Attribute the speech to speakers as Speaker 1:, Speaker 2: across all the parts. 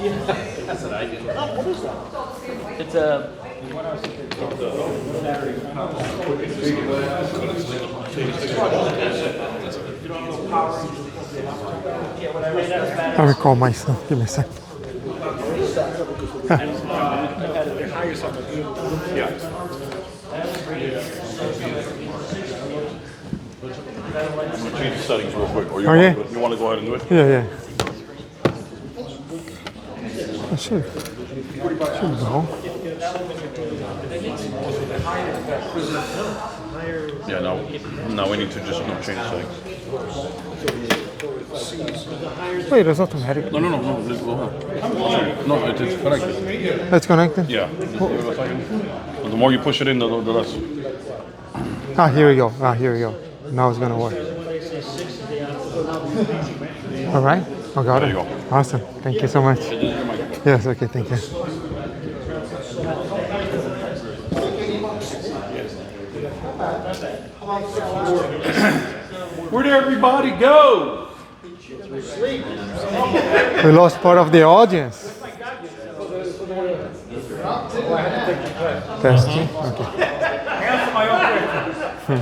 Speaker 1: That's what I do.
Speaker 2: What is that?
Speaker 1: It's a.
Speaker 3: I will call myself. Give me a second.
Speaker 4: Change the settings real quick. Or you,
Speaker 3: Oh, yeah?
Speaker 4: you want to go ahead and do it?
Speaker 3: Yeah, yeah. I should go.
Speaker 4: Yeah, no, we need to just change the settings.
Speaker 3: Wait, it's automatic.
Speaker 4: No. Just go ahead. No, it's connected.
Speaker 3: That's connected?
Speaker 4: Yeah. Just give it a second. The more you push it in, the less.
Speaker 3: Ah, here we go. Here we go. Now it's gonna work. All right. I got
Speaker 4: There
Speaker 3: it.
Speaker 4: you go.
Speaker 3: Awesome. Thank you so much. Yes. Okay. Thank you.
Speaker 4: Where'd everybody go?
Speaker 3: We lost part of the audience. Testing. Okay.
Speaker 2: Answer my own question.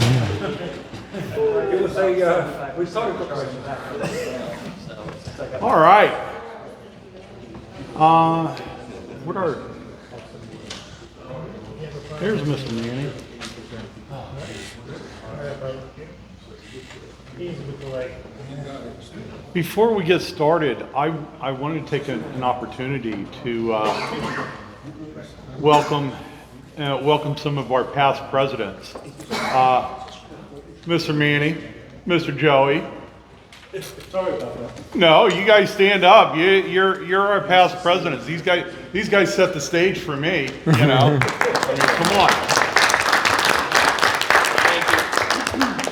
Speaker 2: It was a, we started with questions.
Speaker 4: All right. What are? There's Mr. Manning. Before we get started, I wanted to take an opportunity to welcome some of our past presidents. Mr. Manning, Mr. Joey.
Speaker 2: Sorry about that.
Speaker 4: No, you guys stand up. You're our past presidents. These guys set the stage for me. You know, come on.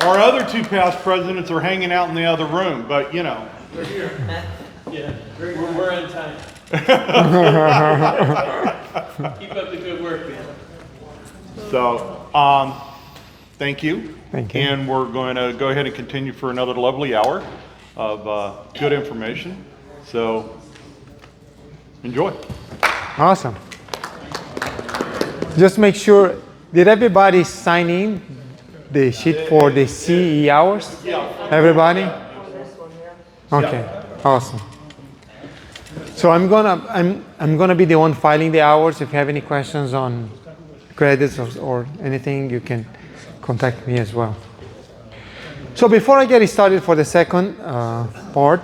Speaker 4: Our other two past presidents are hanging out in the other room, but you know.
Speaker 1: We're here. Yeah, we're on time. Keep up the good work, man.
Speaker 4: So, thank you.
Speaker 3: Thank you.
Speaker 4: And we're going to go ahead and continue for another lovely hour of good information. So, enjoy.
Speaker 3: Awesome. Just make sure. Did everybody sign in the sheet for the CE hours?
Speaker 4: Yeah.
Speaker 3: Everybody? Okay. Awesome. So I'm gonna be the one filing the hours. If you have any questions on credits or anything, you can contact me as well. So before I get started for the second part,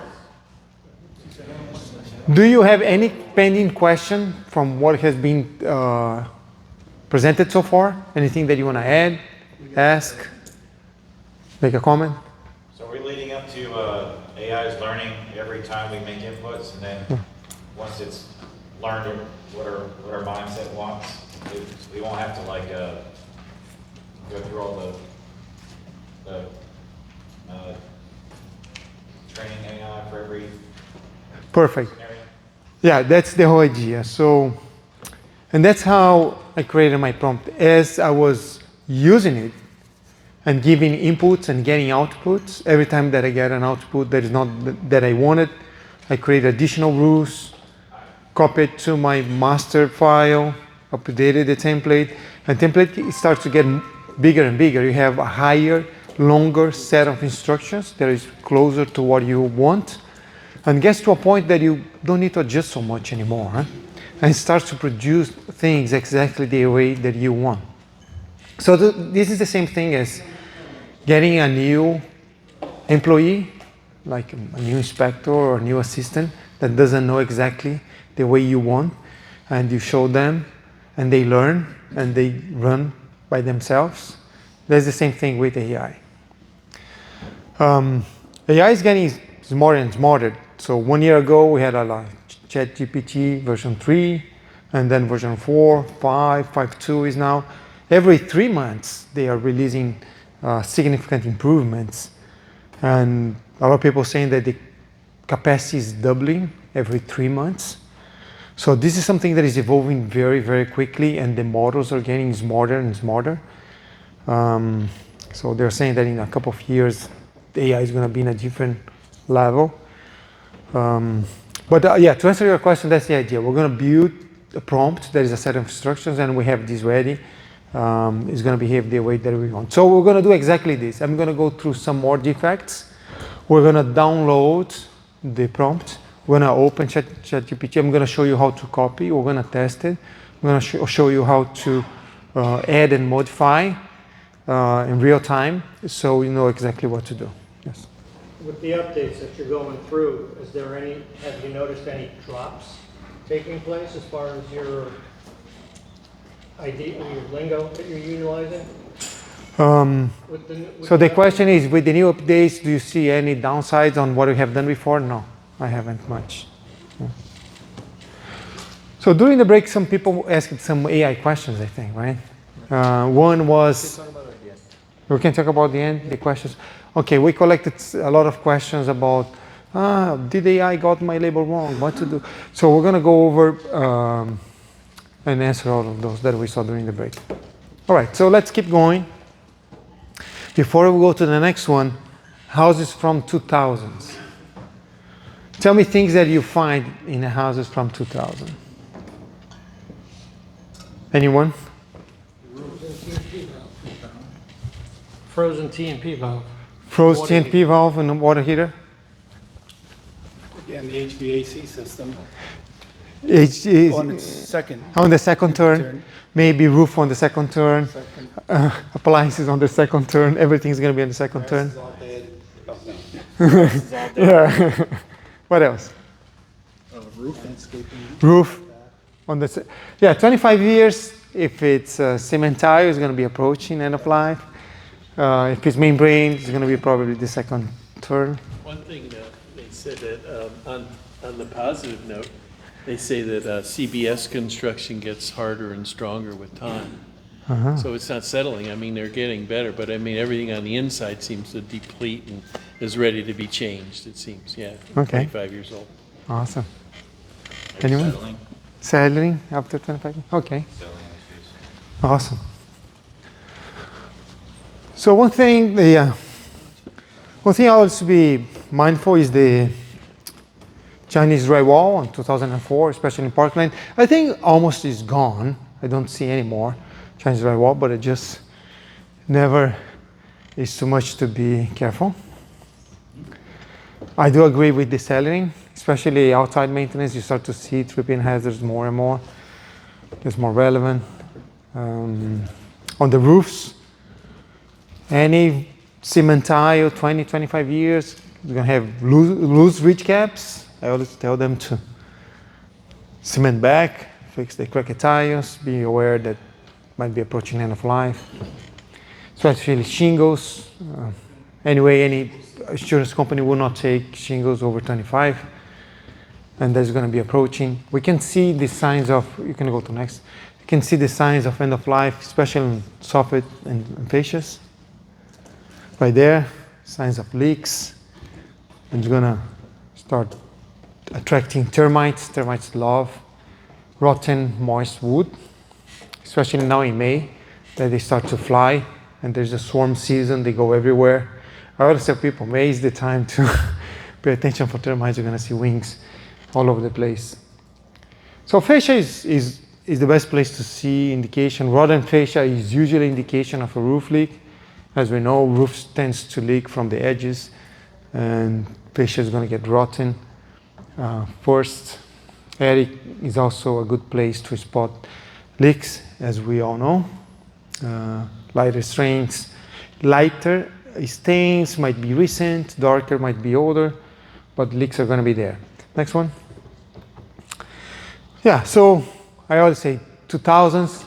Speaker 3: do you have any pending question from what has been presented so far? Anything that you want to add, ask, make a comment?
Speaker 5: So we're leading up to AI is learning every time we make inputs, and then once it's learned what our mindset wants, we won't have to like go through all the training AI for every
Speaker 3: Perfect.
Speaker 5: scenario.
Speaker 3: Yeah, that's the whole idea. So, and that's how I created my prompt. As I was using it and giving inputs and getting outputs, every time that I get an output that is not that I wanted, I create additional rules, copy it to my master file, updated the template, and template starts to get bigger and bigger. You have a higher, longer set of instructions that is closer to what you want, and gets to a point that you don't need to adjust so much anymore, huh? And it starts to produce things exactly the way that you want. So this is the same thing as getting a new employee, like a new inspector or a new assistant that doesn't know exactly the way you want, and you show them and they learn and they run by themselves. That's the same thing with AI. AI is getting smarter and smarter. So 1 year ago we had a ChatGPT version 3, and then version 4, 5, 5.2 is now. Every 3 months they are releasing significant improvements, and a lot of people saying that the capacity is doubling every 3 months. So this is something that is evolving very, very quickly, and the models are getting smarter and smarter. So they're saying that in a couple of years, the AI is going to be in a different level. But yeah, to answer your question, that's the idea. We're going to build a prompt. There is a set of instructions, and we have this ready. It's going to behave the way that we want. So we're going to do exactly this. I'm going to go through some more defects. We're going to download the prompt. We're going to open ChatGPT. I'm going to show you how to copy. We're going to test it. I'm going to show you how to add and modify in real time, so you know exactly what to do. Yes.
Speaker 6: With the updates that you're going through, have you noticed any drops taking place as far as your ID or your lingo that you're utilizing?
Speaker 3: So the question is, with the new updates, do you see any downsides on what we have done before? No, I haven't much. Yeah. So during the break, some people asked some AI questions, I think, right? One was, we can talk about the end, the questions. Okay, we collected a lot of questions about, did AI got my label wrong? What to do? So we're going to go over and answer all of those that we saw during the break. All right, so let's keep going. Before we go to the next one, houses from 2000s. Tell me things that you find in the houses from 2000. Anyone?
Speaker 6: Frozen TNP valve.
Speaker 3: Frozen TNP valve and water heater?
Speaker 7: And the HVAC system
Speaker 3: On
Speaker 7: on its second.
Speaker 3: the second turn, maybe roof on the second turn, appliances on the second turn, everything's going to be on the second turn.
Speaker 7: Is all dead. Oh, no.
Speaker 3: Yeah. What else?
Speaker 7: Roof landscaping.
Speaker 3: Roof on the, 25 years, if it's cement tile, it's going to be approaching end of life. If it's membrane, it's going to be probably the second turn.
Speaker 1: One thing they said that on the positive note, they say that CBS construction gets harder and stronger with time. So it's not settling. I mean, they're getting better, but I mean, everything on the inside seems to deplete and is ready to be changed, it seems. Yeah,
Speaker 3: Okay.
Speaker 1: 25 years old.
Speaker 3: Awesome. Anyone? Settling after 25 years? Okay. Awesome. So one thing I also be mindful is the Chinese drywall in 2004, especially in Parkland. I think almost is gone. I don't see any more Chinese drywall, but it just never is too much to be careful. I do agree with the cellaring, especially outside maintenance. You start to see tripping hazards more and more. It's more relevant. On the roofs, any cement tile, 20, 25 years, you're going to have loose ridge caps. I always tell them to cement back, fix the cracked tiles, be aware that might be approaching end of life. Especially shingles. Anyway, any insurance company will not take shingles over 25, and that's going to be approaching. We can see the signs of, you can go to next. You can see the signs of end of life, especially in soffit and fascias. Right there, signs of leaks. And it's going to start attracting termites. Termites love rotten, moist wood, especially now in May, that they start to fly, and there's a swarm season, they go everywhere. I always tell people, May is the time to pay attention for termites. You're going to see wings all over the place. So fascia is the best place to see indication. Rotten fascia is usually indication of a roof leak. As we know, roofs tends to leak from the edges, and fascia is going to get rotten. First, attic is also a good place to spot leaks, as we all know. Lighter stains might be recent, darker might be older, but leaks are going to be there. Next one. Yeah, so I always say 2000s,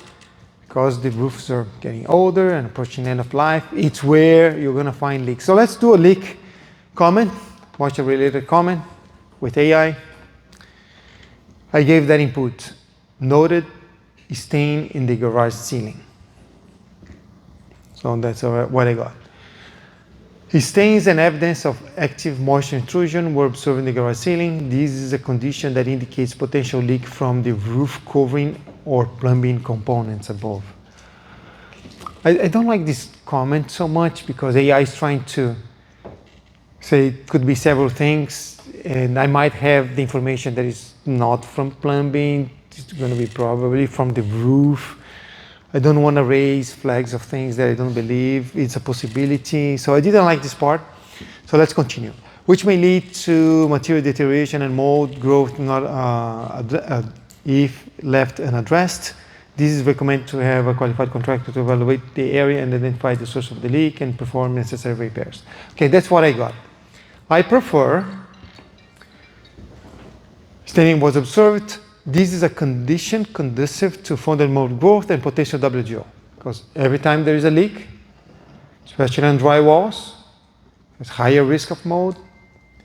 Speaker 3: because the roofs are getting older and approaching end of life. It's where you're going to find leaks. So let's do a leak comment, watch a related comment with AI. I gave that input. Noted stain in the garage ceiling. So that's what I got. Stains and evidence of active moisture intrusion were observed in the garage ceiling. This is a condition that indicates potential leak from the roof covering or plumbing components above. I don't like this comment so much because AI is trying to say it could be several things. and I might have the information that is not from plumbing. It's going to be probably from the roof. I don't want to raise flags of things that I don't believe. It's a possibility. So I didn't like this part. So let's continue. Which may lead to material deterioration and mold growth not, if left unaddressed. This is recommended to have a qualified contractor to evaluate the area and identify the source of the leak and perform necessary repairs. Okay, that's what I got. I prefer, staining was observed. This is a condition conducive to further mold growth and potential WGO. Because every time there is a leak, especially on dry walls, there's higher risk of mold,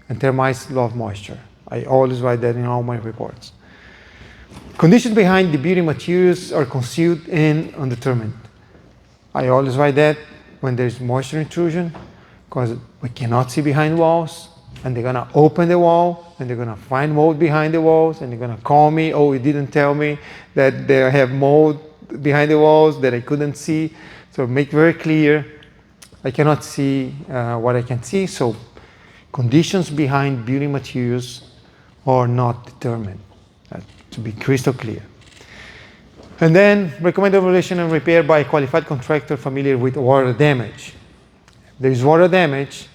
Speaker 3: and termites love moisture. I always write that in all my reports. Conditions behind the building materials are concealed and undetermined. I always write that when there's moisture intrusion, because we cannot see behind walls, and they're gonna open the wall, and they're gonna find mold behind the walls, and they're gonna call me, oh, you didn't tell me that they have mold behind the walls that I couldn't see. So make very clear, I cannot see what I can see, so conditions behind building materials are not determined, to be crystal clear. And then recommended evaluation and repair by a qualified contractor familiar with water damage. If there is water damage,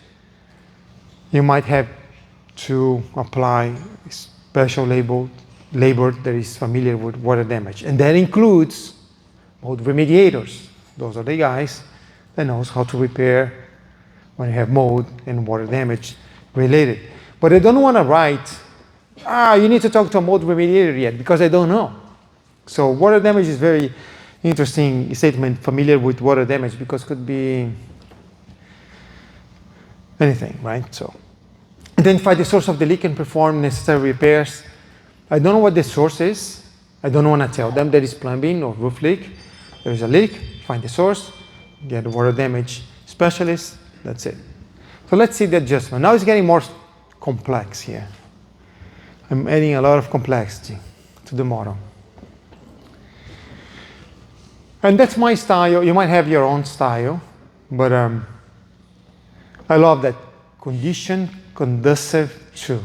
Speaker 3: you might have to apply special labor that is familiar with water damage. And that includes mold remediators. Those are the guys that knows how to repair when you have mold and water damage related. But I don't want to write, you need to talk to a mold remediator yet, because I don't know. So water damage is very interesting statement, familiar with water damage, because it could be anything, right? So identify the source of the leak and perform necessary repairs. I don't know what the source is. I don't want to tell them that it's plumbing or roof leak. There is a leak, find the source, get a water damage specialist, that's it. So let's see the adjustment. Now it's getting more complex here. I'm adding a lot of complexity to the model. And that's my style. You might have your own style, but I love that condition conducive to.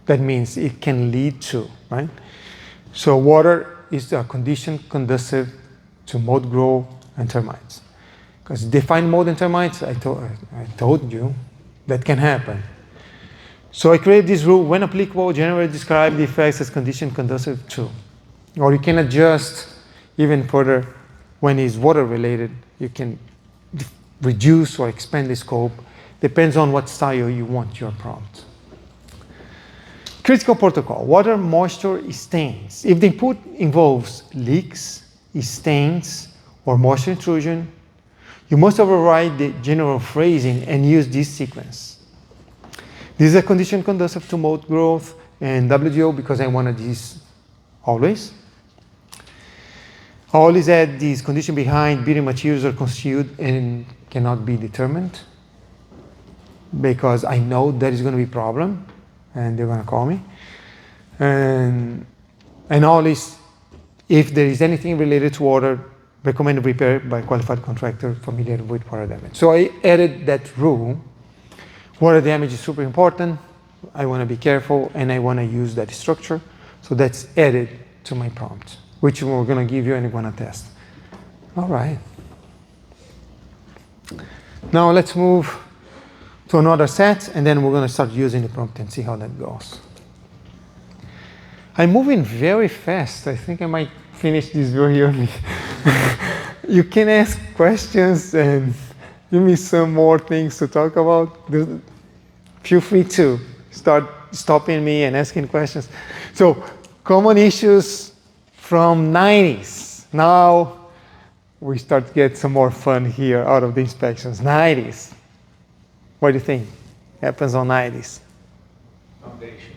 Speaker 3: That means it can lead to, right? So water is a condition conducive to mold growth and termites. Because define mold and termites, I told you that can happen. So I create this rule: when applicable, generally describe the effects as condition conducive to. Or you can adjust even further when it's water related. You can reduce or expand the scope. Depends on what style you want your prompt. Critical protocol: water, moisture, stains. If the input involves leaks, stains, or moisture intrusion, you must override the general phrasing and use this sequence. This is a condition conducive to mold growth and WGO because I wanted this always. I always add these condition behind building materials are concealed and cannot be determined, because I know there is going to be a problem and they're going to call me. And always, if there is anything related to water, recommended repair by qualified contractor familiar with water damage. So I added that rule. Water damage is super important. I want to be careful and I want to use that structure. So that's added to my prompt, which we're going to give you and we're going to test. All right. Now let's move to another set, and then we're going to start using the prompt and see how that goes. I'm moving very fast. I think I might finish this very early. You can ask questions and give me some more things to talk about. Feel free to start stopping me and asking questions. So, common issues from 90s. Now we start to get some more fun here out of the inspections. 90s. What do you think happens on 90s?
Speaker 2: Foundation.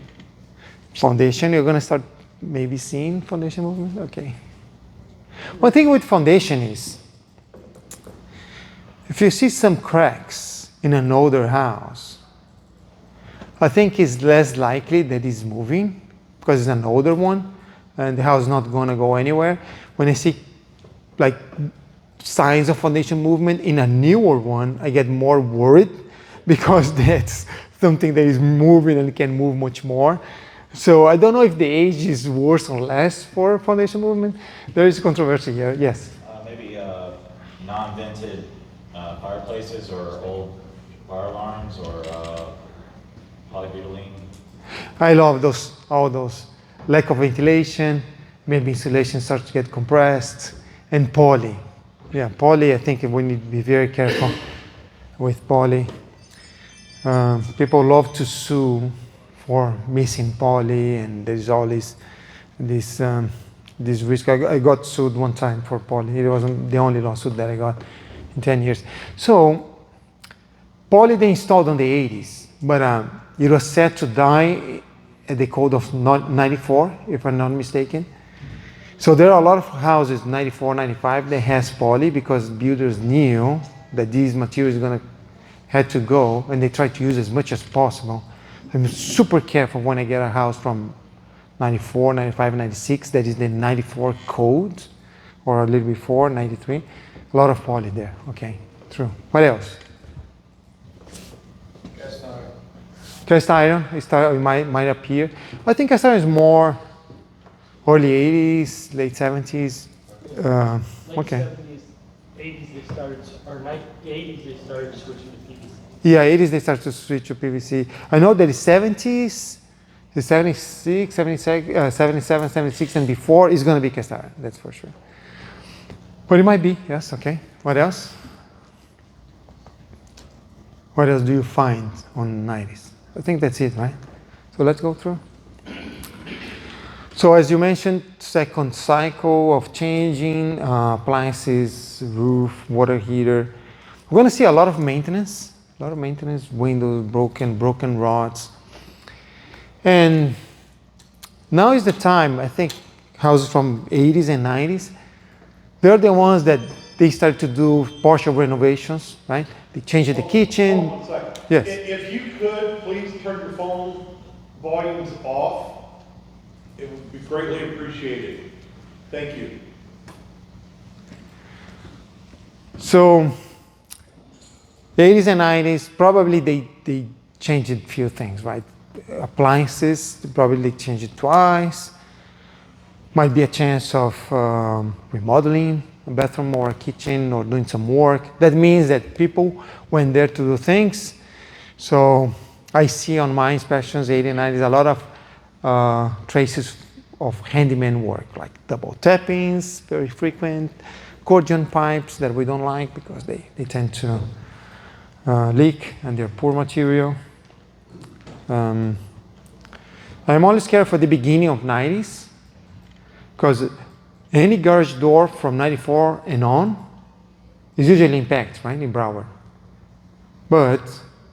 Speaker 3: Foundation, you're going to start maybe seeing foundation movement? Okay. One thing with foundation is, if you see some cracks in an older house, I think it's less likely that it's moving because it's an older one and the house is not going to go anywhere. When I see like signs of foundation movement in a newer one, I get more worried because that's something that is moving and can move much more. So I don't know if the age is worse or less for foundation movement. There is controversy here. Yes.
Speaker 5: Maybe non-vented fireplaces or old fire alarms or polybutylene.
Speaker 3: I love those, all those. Lack of ventilation, maybe insulation starts to get compressed, and poly. Yeah, poly, I think we need to be very careful with poly. People love to sue for missing poly, and there's all this risk. I got sued one time for poly. It wasn't the only lawsuit that I got in 10 years. So poly they installed in the 80s, but it was set to die at the code of 94, if I'm not mistaken. So there are a lot of houses, 94, 95, that has poly because builders knew that these materials had to go, and they tried to use as much as possible. I'm super careful when I get a house from 94, 95, 96, that is the 94 code, or a little before, 93. A lot of poly there, okay, true. What else? Cast iron, it might appear. I think cast iron is more early 80s, late 70s. Okay.
Speaker 6: 80s they started, or 80s they started switching to PVC.
Speaker 3: Yeah, 80s they started to switch to PVC. I know that the 70s, the 76, 76 77, 76, and before is going to be cast iron, that's for sure. But it might be, yes, okay. What else? What else do you find on 90s? I think that's it, right? So let's go through. So as you mentioned, second cycle of changing appliances, roof, water heater. We're going to see a lot of maintenance, windows broken rods. And now is the time, I think, houses from 80s and 90s, they're the ones that they start to do partial renovations, right? They changed the kitchen.
Speaker 4: Hold on 1 second.
Speaker 3: Yes.
Speaker 4: If you could, please turn your phone volumes off. It would be greatly appreciated. Thank you.
Speaker 3: So, the 80s and 90s, probably they changed a few things, right? Appliances, probably changed it twice. Might be a chance of remodeling a bathroom or a kitchen or doing some work. That means that people went there to do things. So I see on my inspections, 80s and 90s, a lot of traces of handyman work, like double tappings, very frequent, cordion pipes that we don't like because they tend to leak and they're poor material. I'm always scared for the beginning of 90s because any garage door from 94 and on is usually impact, right, in Broward. But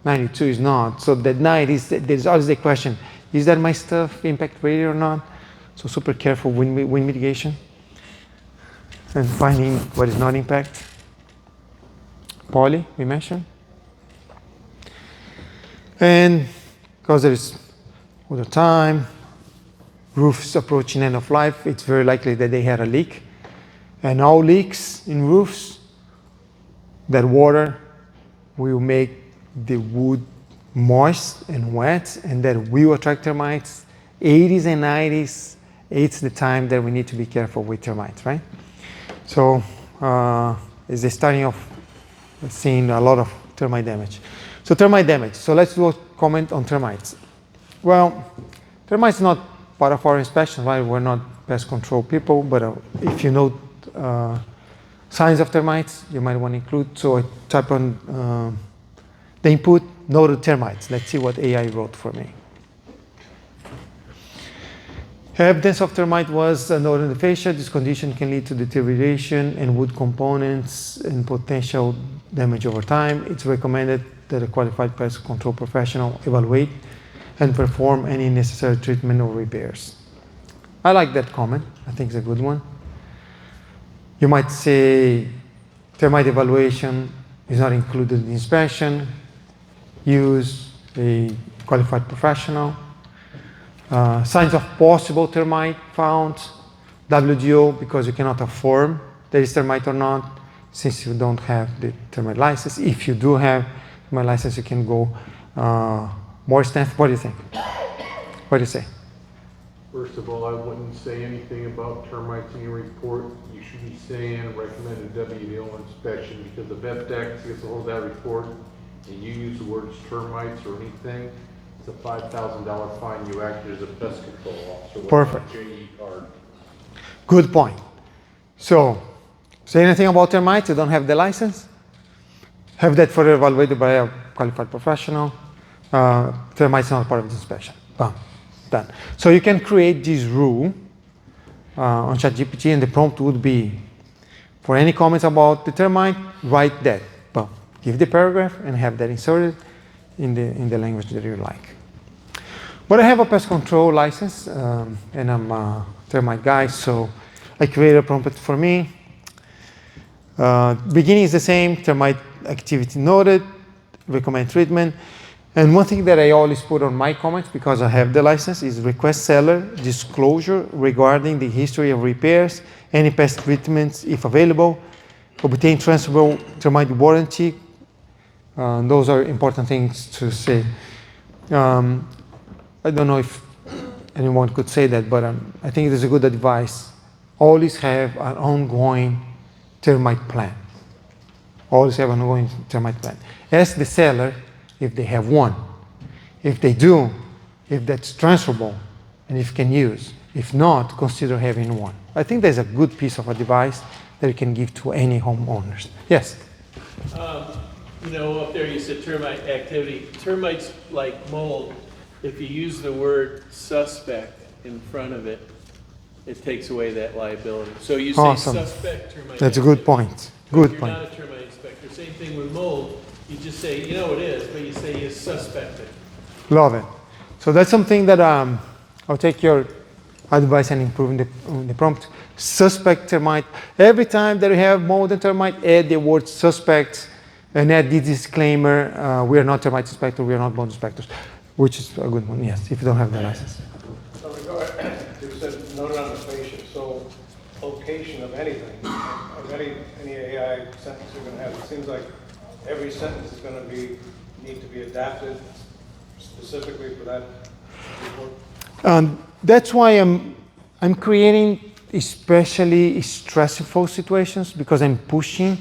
Speaker 3: 92 is not. So that 90s, there's always the question, is that my stuff impact rated or not? So super careful wind mitigation and finding what is not impact. Poly, we mentioned. And because there is all the time, roofs approaching end of life, it's very likely that they had a leak. And all leaks in roofs, that water will make the wood moist and wet, and that will attract termites. 80s and 90s, it's the time that we need to be careful with termites, right? So it's the starting of seeing a lot of termite damage. So termite damage. So let's do a comment on termites. Well, termites not part of our inspection, right? We're not pest control people, but if you know signs of termites, you might want to include. So I type on the input, noted termites. Let's see what AI wrote for me. Evidence of termite was noted in the fascia. This condition can lead to deterioration in wood components and potential damage over time. It's recommended that a qualified pest control professional evaluate and perform any necessary treatment or repairs. I like that comment. I think it's a good one. You might say termite evaluation is not included in the inspection. Use a qualified professional. Signs of possible termite found. WDO, because you cannot affirm there is termite or not, since you don't have the termite license. If you do have termite license, you can go more strength. What do you think? What do you say?
Speaker 8: First of all, I wouldn't say anything about termites in your report. You should be saying recommended WDO inspection, because if FDEX gets a hold of that report and you use the words termites or anything, it's a $5,000 fine. You acted as a pest control officer. with
Speaker 3: Perfect.
Speaker 8: a JE card.
Speaker 3: Good point. So, say anything about termites, you don't have the license, have that further evaluated by a qualified professional. Termites not part of the inspection. Boom. Done. So you can create this rule on ChatGPT, and the prompt would be, for any comments about the termite, write that. Boom. Give the paragraph and have that inserted in the language that you like. But I have a pest control license, and I'm a termite guy, so I created a prompt for me. Beginning is the same, termite activity noted, recommend treatment. And one thing that I always put on my comments, because I have the license, is request seller disclosure regarding the history of repairs, any pest treatments if available, obtain transferable termite warranty. Those are important things to say. I don't know if anyone could say that, but I think it is a good advice. Always have an ongoing termite plan. Always have an ongoing termite plan. Ask the seller if they have one. If they do, if that's transferable, and if can use. If not, consider having one. I think there's a good piece of advice that you can give to any homeowners. Yes?
Speaker 1: You know, up there you said termite activity. Termites like mold, if you use the word suspect in front of it, it takes away that liability. So you say
Speaker 3: Awesome.
Speaker 1: suspect termite
Speaker 3: That's a
Speaker 1: activity.
Speaker 3: good point.
Speaker 1: If
Speaker 3: Good
Speaker 1: you're
Speaker 3: point.
Speaker 1: not a termite inspector, same thing with mold. You just say, you know it is, but you say you suspect it.
Speaker 3: Love it. So that's something that I'll take your advice and improve the prompt. Suspect termite. Every time that you have mold and termite, add the word suspect and add the disclaimer, we are not termite inspector, we are not mold inspectors, which is a good one, yes, if you don't have the license.
Speaker 9: So you said noted on the patient, so location of anything, of any AI sentence you're going to have, it seems like every sentence is going to need to be adapted specifically for that report.
Speaker 3: That's why I'm creating especially stressful situations, because I'm pushing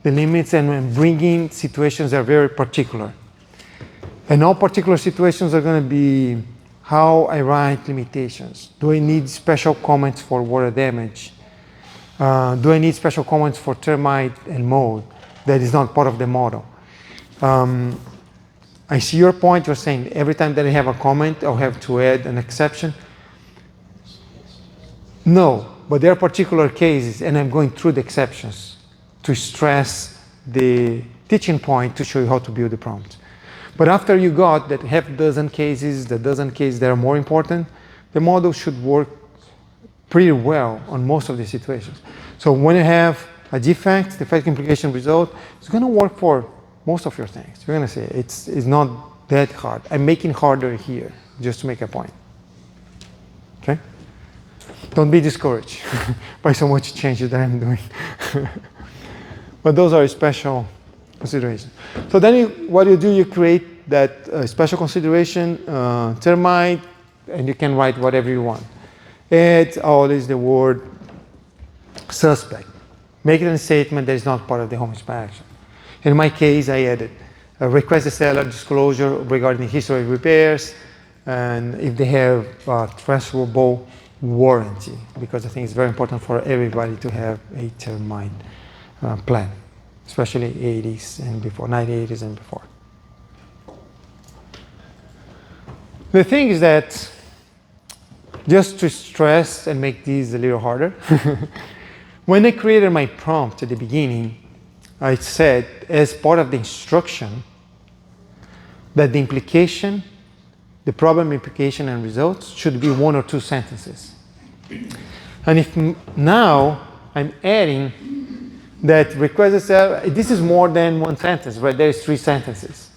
Speaker 3: the limits and I'm bringing situations that are very particular. And all particular situations are going to be how I write limitations. Do I need special comments for water damage? Do I need special comments for termite and mold? That is not part of the model. I see your point. You're saying every time that I have a comment, I'll have to add an exception. No, but there are particular cases, and I'm going through the exceptions to stress the teaching point to show you how to build the prompt. But after you got that half dozen cases, the dozen cases that are more important, the model should work pretty well on most of the situations. So when you have a defect, defect implication result, it's going to work for most of your things. You're going to say it's not that hard. I'm making harder here just to make a point. Okay? Don't be discouraged by so much change that I'm doing. But those are special considerations. So then what you do, you create that special consideration, termite, and you can write whatever you want. Add always the word suspect. Make it a statement that is not part of the home inspection. In my case, I added request the seller disclosure regarding the history of repairs and if they have transferable warranty, because I think it's very important for everybody to have a termite plan, especially 80s and before, 1980s and before. The thing is that, just to stress and make these a little harder, when I created my prompt at the beginning, I said, as part of the instruction, that the implication, the problem implication and results should be 1 or 2 sentences. And if now I'm adding that request the seller, this is more than 1 sentence, right? There is 3 sentences.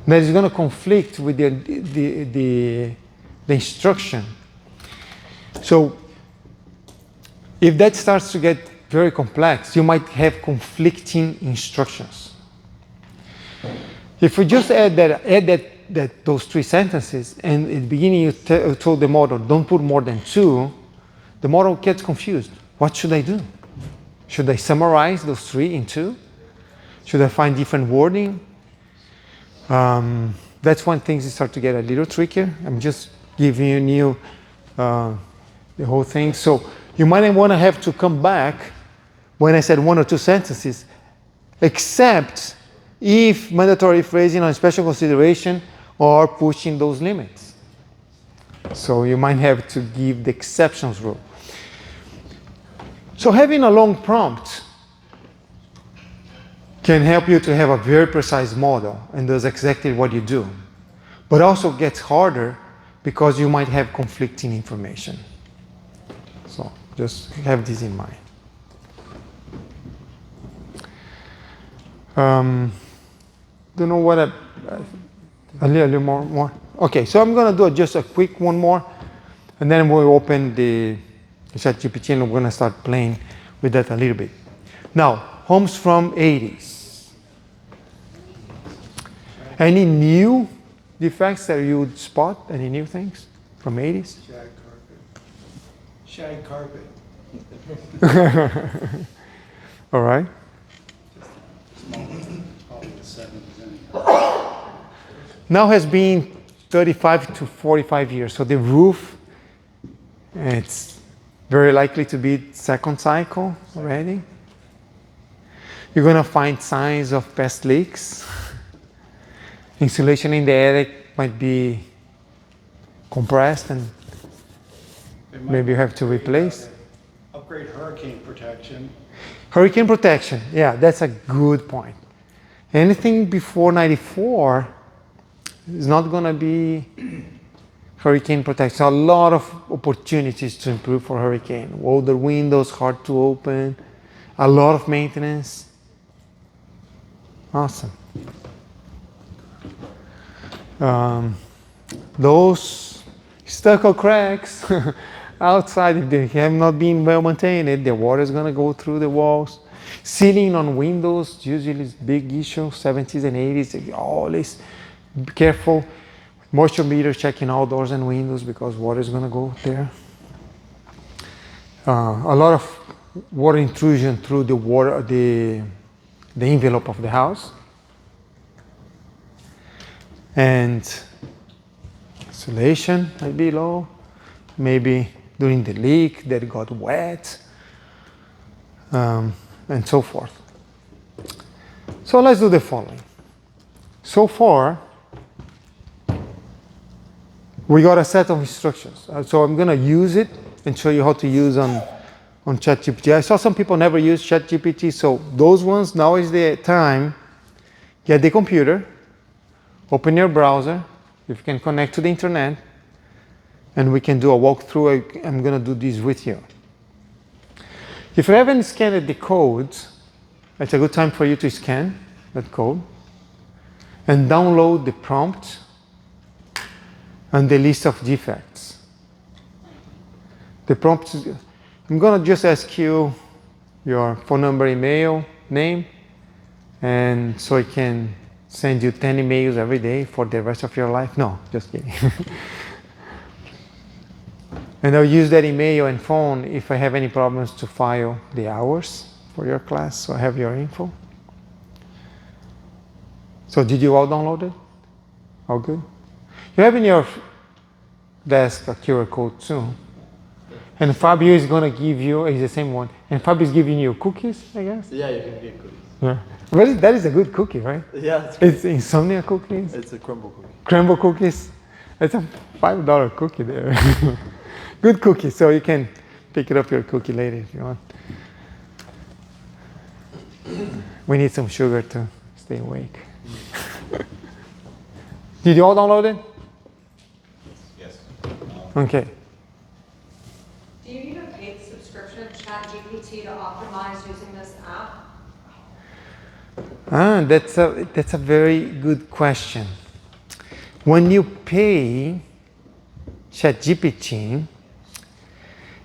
Speaker 3: That is going to conflict with the instruction. So if that starts to get very complex, you might have conflicting instructions. If we just add that those 3 sentences, and at the beginning you told the model, don't put more than 2, the model gets confused. What should I do? Should I summarize those 3 in 2? Should I find different wording? That's when things start to get a little trickier. I'm just giving you the whole thing. So you might want to have to come back when I said 1 or 2 sentences, except if mandatory phrasing on special consideration or pushing those limits. So you might have to give the exceptions rule. So having a long prompt can help you to have a very precise model and does exactly what you do. But also gets harder because you might have conflicting information. So just have this in mind. Don't know what a little more. Okay, so I'm going to do just a quick one more, and then we'll open the ChatGPT and we're going to start playing with that a little bit. Now, homes from 80s. Any new defects that you would spot? Any new things from 80s?
Speaker 7: Shag carpet.
Speaker 3: All right.
Speaker 7: Probably the 70s.
Speaker 3: Now has been 35 to 45 years. So the roof, it's very likely to be second cycle already. You're going to find signs of past leaks. Insulation in the attic might be compressed and maybe you have to replace.
Speaker 7: Upgrade hurricane protection.
Speaker 3: Hurricane protection, yeah, that's a good point. Anything before 94 is not going to be hurricane protection. A lot of opportunities to improve for hurricane. Older windows, hard to open, a lot of maintenance. Awesome. Those stucco cracks outside, if they have not been well maintained, the water is going to go through the walls. Sealing on windows usually is a big issue. 70s and 80s, always be careful. Moisture meter checking all doors and windows because water is going to go there. A lot of water intrusion through the envelope of the house. And insulation might be low. Maybe during the leak that got wet, and so forth. So let's do the following. So far, we got a set of instructions. So I'm going to use it and show you how to use on ChatGPT. I saw some people never use ChatGPT, so those ones, now is the time. Get the computer, open your browser, if you can connect to the internet, and we can do a walkthrough. I'm going to do this with you. If you haven't scanned the codes, it's a good time for you to scan that code and download the prompt and the list of defects. The prompt, I'm going to just ask you your phone number, email, name, and so I can send you 10 emails every day for the rest of your life. No, just kidding. And I'll use that email and phone if I have any problems to file the hours for your class, so I have your info. So did you all download it? All good? You have in your desk a QR code too. And Fabio is going to give you, it's the same one, and Fabio is giving you cookies, I guess?
Speaker 10: Yeah, you can get cookies.
Speaker 3: Yeah. But that is a good cookie, right?
Speaker 10: Yeah,
Speaker 3: It's insomnia cookies?
Speaker 10: it's a crumble cookie.
Speaker 3: Crumble cookies? It's a $5 cookie there. Good cookie, so you can pick it up your cookie later if you want. We need some sugar to stay awake. Did you all download it?
Speaker 5: Yes.
Speaker 3: Okay.
Speaker 11: Do you need a paid subscription to ChatGPT to optimize using this app?
Speaker 3: That's a very good question. When you pay, ChatGPT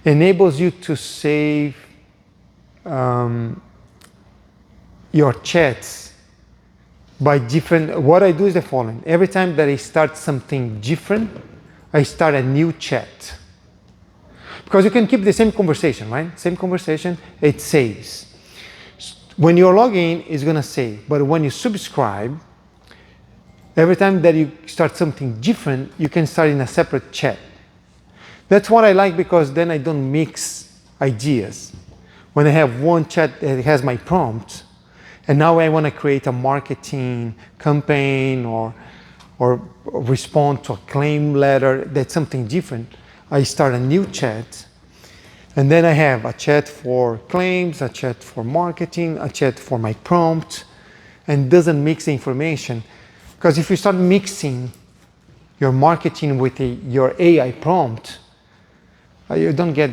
Speaker 3: enables you to save your chats by different, what I do is the following. Every time that I start something different, I start a new chat. Because you can keep the same conversation, right? Same conversation, it saves. When you log in, it's gonna save. But when you subscribe, every time that you start something different, you can start in a separate chat. That's what I like because then I don't mix ideas. When I have one chat that has my prompts, and now I want to create a marketing campaign or respond to a claim letter, that's something different. I start a new chat, and then I have a chat for claims, a chat for marketing, a chat for my prompt, and doesn't mix the information. Because if you start mixing your marketing with your AI prompt, you don't get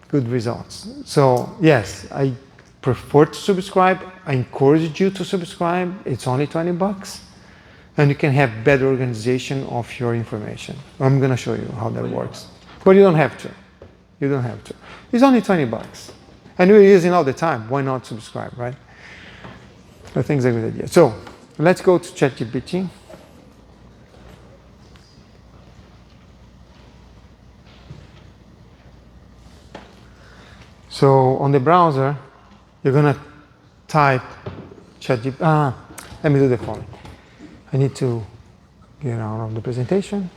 Speaker 3: good results. So yes, I prefer to subscribe. I encourage you to subscribe. It's only $20, and you can have better organization of your information. I'm going to show you how that works. But you don't have to. You don't have to. It's only $20. And we're using all the time. Why not subscribe, right? I think it's a good idea. So let's go to ChatGPT. So on the browser, you're going to type ChatGPT. Let me do the following. I need to get out of the presentation.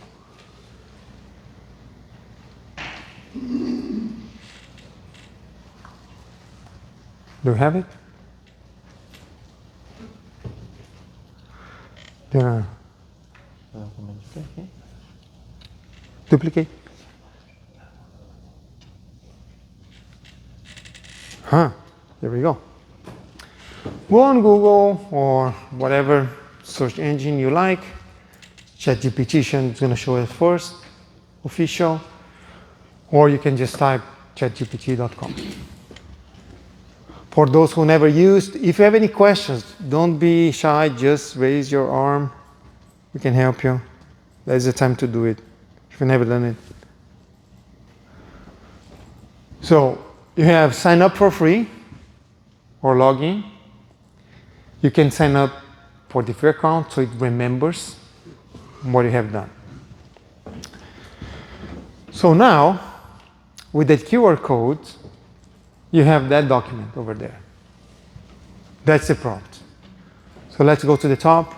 Speaker 3: Do you have it? Duplicate. There we go. Go on Google or whatever search engine you like. ChatGPT is going to show it first, official. Or you can just type chatgpt.com. For those who never used, if you have any questions, don't be shy, just raise your arm. We can help you. There's the time to do it, if you've never done it. So you have sign up for free or log in. You can sign up for the free account so it remembers what you have done. So now, with that QR code, you have that document over there. That's the prompt. So let's go to the top.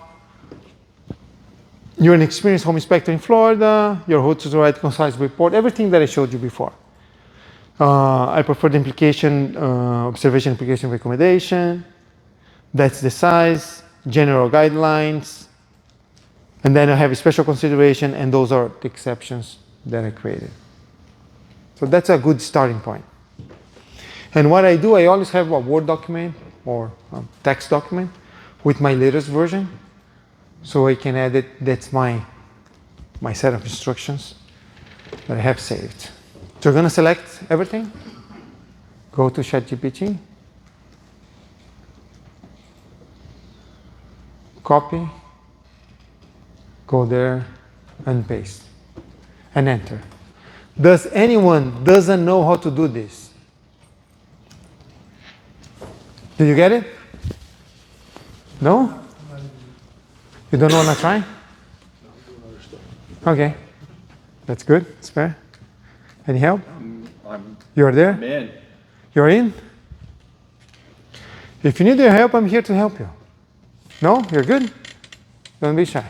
Speaker 3: You're an experienced home inspector in Florida. Your host to write concise report, everything that I showed you before. I prefer the implication, observation, implication, recommendation. That's the size, general guidelines. And then I have a special consideration, and those are the exceptions that I created. So that's a good starting point. And what I do, I always have a Word document or a text document with my latest version. So I can add it. That's my set of instructions that I have saved. So you're going to select everything. Go to ChatGPT. Copy. Go there and paste. And enter. Does anyone doesn't know how to do this? Did you get it? No? You don't want to try? Okay. That's good. That's fair. Any help? You're there?
Speaker 1: Man.
Speaker 3: You're in? If you need your help, I'm here to help you. No? You're good? Don't be shy.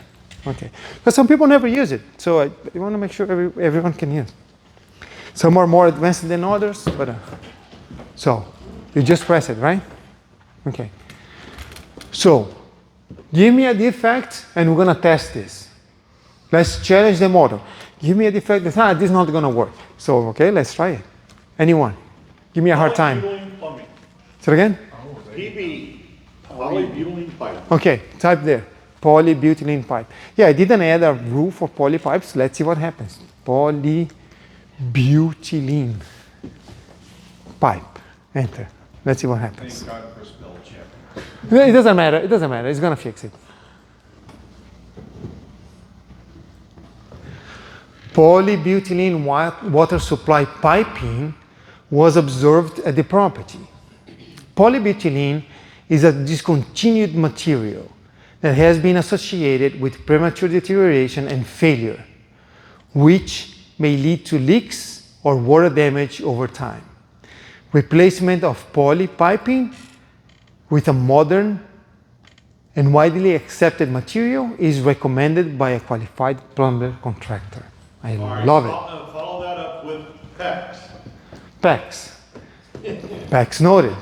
Speaker 3: Okay. Because some people never use it. So I want to make sure everyone can use it. Some are more advanced than others, but so you just press it, right? Okay. So give me a defect, and we're going to test this. Let's challenge the model. Give me a defect that, this is not going to work. So, okay, let's try it. Anyone? Give me a hard time.
Speaker 4: Plumbing.
Speaker 3: Say it again?
Speaker 4: PB, polybutylene pipe.
Speaker 3: Okay, type there. Polybutylene pipe. Yeah, I didn't add a rule for poly pipes. Let's see what happens. Polybutylene pipe. Enter. Let's see what happens.
Speaker 7: Thank God for spell check.
Speaker 3: It doesn't matter. It doesn't matter. It's going to fix it. Polybutylene water supply piping was observed at the property. Polybutylene is a discontinued material that has been associated with premature deterioration and failure, which may lead to leaks or water damage over time. Replacement of poly piping with a modern and widely accepted material is recommended by a qualified plumber contractor. I love it.
Speaker 4: Follow that up with PEX.
Speaker 3: PEX. PEX noted.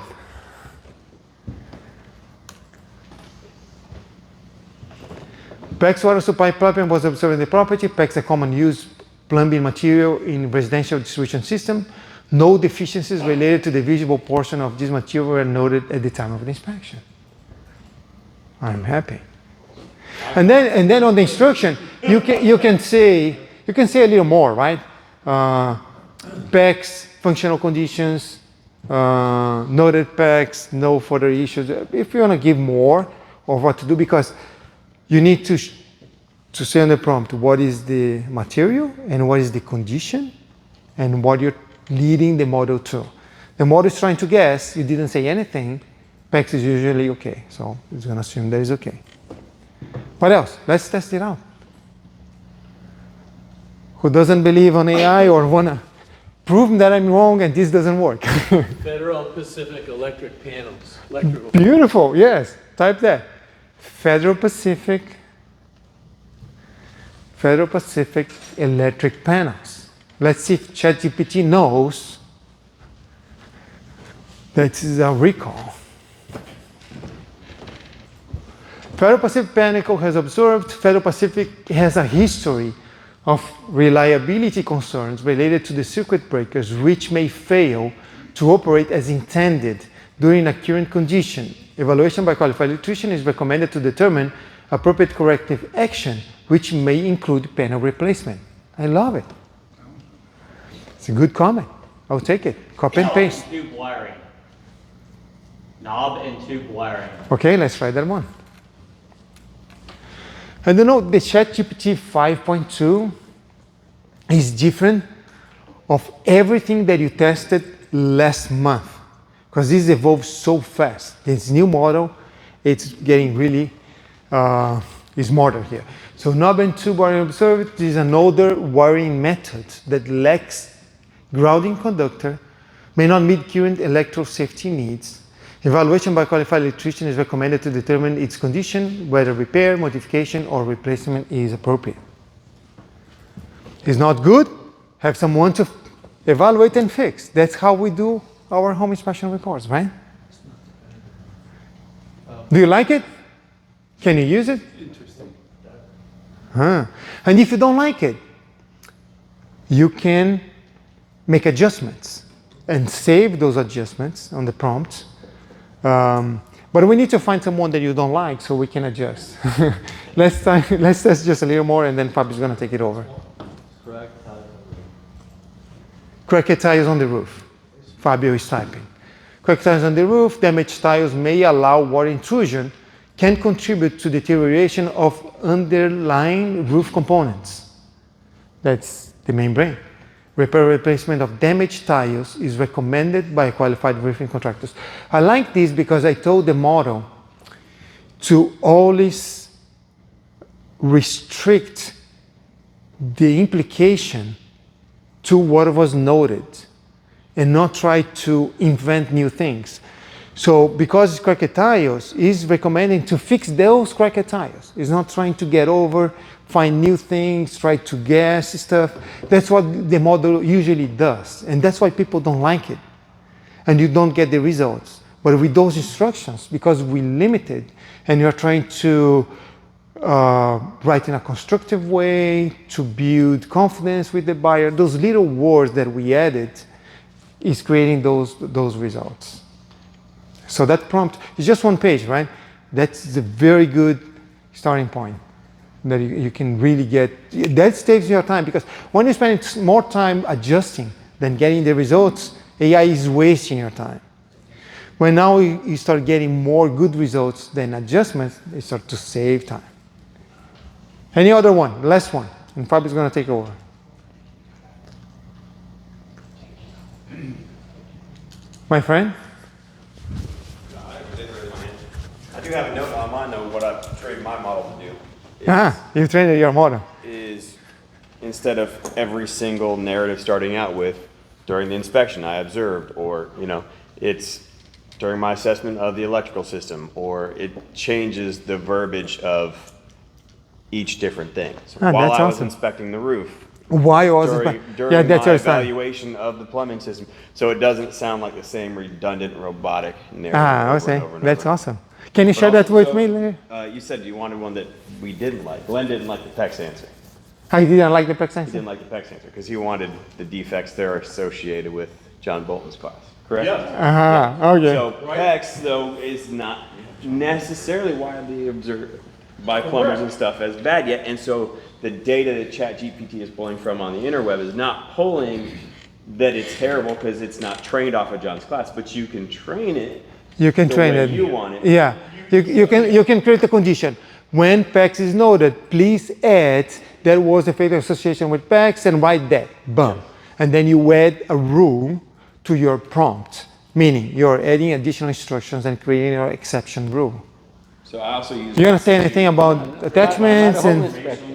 Speaker 3: PEX water supply problem was observed in the property. PEX a common use plumbing material in residential distribution system. No deficiencies related to the visible portion of this material were noted at the time of the inspection. I'm happy. And then on the instruction, you can say a little more, right? PEX, functional conditions, noted PEX, no further issues. If you want to give more of what to do, because you need to say on the prompt what is the material and what is the condition and what you're leading the model to. The model is trying to guess, you didn't say anything, PEX is usually okay. So it's going to assume that is okay. What else? Let's test it out. Who doesn't believe on AI or want to prove that I'm wrong and this doesn't work?
Speaker 1: Federal Pacific Electric Panels. Electrical.
Speaker 3: Beautiful, yes. Type that. Federal Pacific electric panels. Let's see if ChatGPT knows that is a recall. Federal Pacific Panel has observed Federal Pacific has a history of reliability concerns related to the circuit breakers which may fail to operate as intended during a current condition. Evaluation by qualified electrician is recommended to determine appropriate corrective action, which may include panel replacement. I love it. It's a good comment. I'll take it. Copy and paste.
Speaker 10: Tube wiring. Knob and tube wiring.
Speaker 3: Okay, let's try that one. And you know, the ChatGPT 5.2 is different of everything that you tested last month, because this evolves so fast. This new model, it's getting really smarter here. So knob and tube wiring observed is another wiring method that lacks grounding conductor, may not meet current electrical safety needs. Evaluation by qualified electrician is recommended to determine its condition, whether repair, modification, or replacement is appropriate. It's not good, have someone to evaluate and fix. That's how we do our home inspection reports, right? Do you like it? Can you use it?
Speaker 1: Interesting.
Speaker 3: And if you don't like it, you can make adjustments and save those adjustments on the prompt. But we need to find someone that you don't like so we can adjust. Let's test just a little more and then Fabi's going to take it over. Cracked tiles on the roof. Fabio is typing. Cracked tiles on the roof, damaged tiles may allow water intrusion, can contribute to deterioration of underlying roof components. That's the membrane. Repair or replacement of damaged tiles is recommended by qualified roofing contractors. I like this because I told the model to always restrict the implication to what was noted and not try to invent new things. So because it's cracked tiles, it's recommending to fix those cracked tiles. It's not trying to get over, find new things, try to guess stuff. That's what the model usually does. And that's why people don't like it. And you don't get the results. But with those instructions, because we limit it, and you're trying to write in a constructive way, to build confidence with the buyer, those little words that we added is creating those results. So that prompt is just one page, right? That's a very good starting point that you can really get. That saves your time, because when you spend more time adjusting than getting the results, AI is wasting your time. When now you start getting more good results than adjustments, they start to save time. Any other one? Last one. And Fabio's going to take over. My friend?
Speaker 12: I do have a note on mine, though, what I
Speaker 10: trained my model to do
Speaker 3: You trained your model.
Speaker 10: is instead of every single narrative starting out with, during the inspection I observed, or, it's during my assessment of the electrical system, or it changes the verbiage of each different thing. So while
Speaker 3: that's
Speaker 10: I was
Speaker 3: awesome.
Speaker 10: inspecting the roof,
Speaker 3: Why was
Speaker 10: during
Speaker 3: that's
Speaker 10: my
Speaker 3: your style.
Speaker 10: evaluation of the plumbing system, so it doesn't sound like the same redundant robotic narrative over
Speaker 3: Okay.
Speaker 10: and over and
Speaker 3: That's
Speaker 10: over.
Speaker 3: awesome. Can you
Speaker 10: But
Speaker 3: share that
Speaker 10: also,
Speaker 3: with
Speaker 10: so,
Speaker 3: me later?
Speaker 10: You said you wanted one that we didn't like. Glenn didn't like the PEX answer.
Speaker 3: I didn't like the PEX
Speaker 10: He
Speaker 3: answer.
Speaker 10: didn't like the PEX answer because he wanted the defects that are associated with John Bolton's class, correct?
Speaker 4: Yeah.
Speaker 3: Okay.
Speaker 10: So PEX, though, is not necessarily widely observed by plumbers and stuff as bad yet. And so the data that ChatGPT is pulling from on the interweb is not pulling that it's terrible because it's not trained off of John's class, but you can train it
Speaker 3: You can
Speaker 10: the
Speaker 3: train
Speaker 10: way
Speaker 3: it.
Speaker 10: you want it.
Speaker 3: Yeah. You can create a condition. When PEX is noted, please add there was a fatal association with PEX and write that. Boom. And then you add a rule to your prompt, meaning you're adding additional instructions and creating your exception rule.
Speaker 10: So I also use.
Speaker 3: You're gonna say anything about attachments and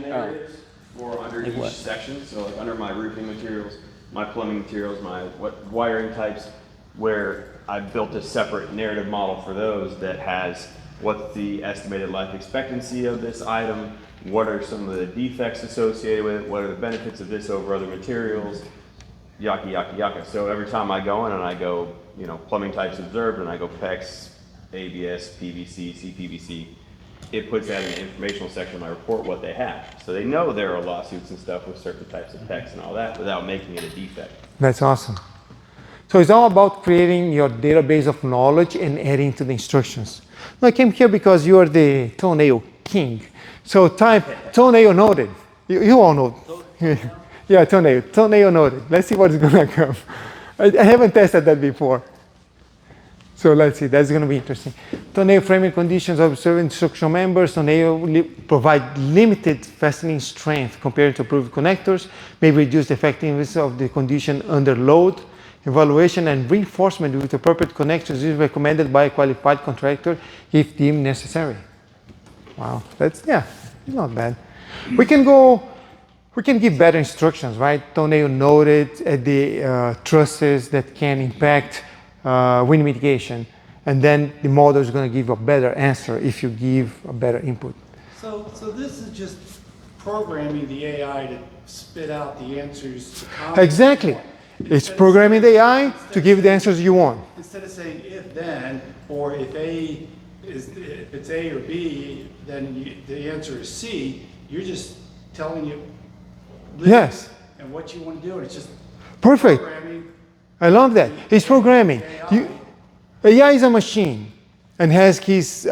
Speaker 10: narratives for under each section. So like under my roofing materials, my plumbing materials, my wiring types, where I built a separate narrative model for those that has what's the estimated life expectancy of this item, what are some of the defects associated with it, what are the benefits of this over other materials, yaka, yaka, yaka. So every time I go in and I go, plumbing types observed, and I go PEX, ABS, PVC, CPVC, it puts that in the informational section of my report what they have. So they know there are lawsuits and stuff with certain types of PEX and all that without making it a defect.
Speaker 3: that's awesome. So it's all about creating your database of knowledge and adding to the instructions. Now I came here because you are the toenail king. So type toenail noted. You all know. Yeah, toenail noted. Let's see what's gonna come. I haven't tested that before. So let's see, that's gonna be interesting. Toenail framing conditions of certain instructional members. Toenail provide limited fastening strength compared to approved connectors, may reduce the effectiveness of the condition under load. Evaluation and reinforcement with appropriate connections is recommended by a qualified contractor if deemed necessary. Wow, that's not bad. We can give better instructions, right? Toenail noted at the trusses that can impact wind mitigation, and then the model is going to give a better answer if you give a better input.
Speaker 7: So this is just programming the AI to spit out the answers to comments.
Speaker 3: Exactly. It's programming the AI to give the answers you want.
Speaker 7: Instead of saying if then, or if it's A or B, then the answer is C, you're just telling you
Speaker 3: Yes.
Speaker 7: and what you want to do, and it's just
Speaker 3: Perfect.
Speaker 7: programming.
Speaker 3: I love that. It's programming. AI is a machine and has his